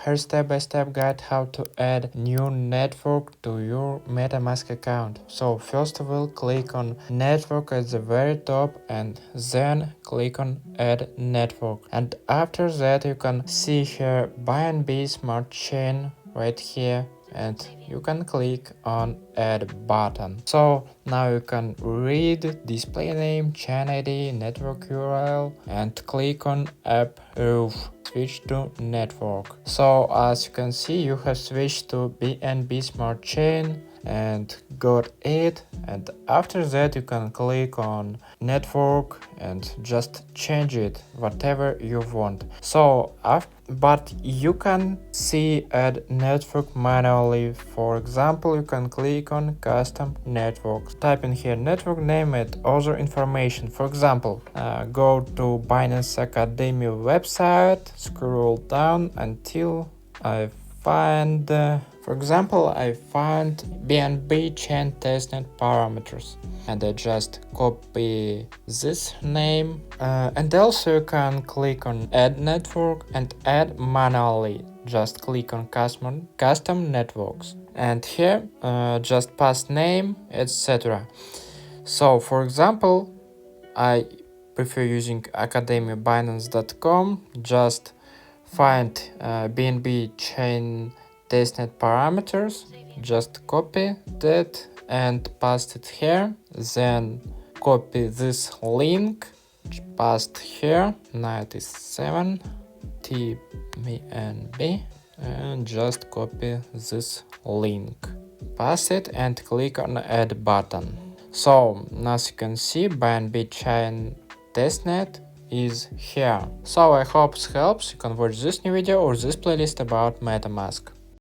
her step-by-step guide how to add new network to your MetaMask account. So first of all, click on network at the very top and then click on add network. And after that you can see here BNB Smart Chain right here, and you can click on add button. So now you can read display name, chain ID, network URL, and click on app roof. Switch to network. So as you can see, you have switched to BNB Smart Chain and got it, and after that you can click on network and just change it whatever you want. So but you can see add network manually. For example, you can click on custom networks, type in here network name and other information. For example, go to Binance Academy website, scroll down until I find for example, I find BNB chain testnet parameters, and I just copy this name, and also you can click on add network and add manually. Just click on custom networks, and here just pass name, etc. So for example, I prefer using academybinance.com. Just find BNB chain testnet parameters, just copy that and paste it here, then copy this link, paste here 97 TBNB, and just copy this link, paste it and click on add button. So as you can see, BNB chain testnet is here. So I hope it helps. You can watch this new video or this playlist about MetaMask.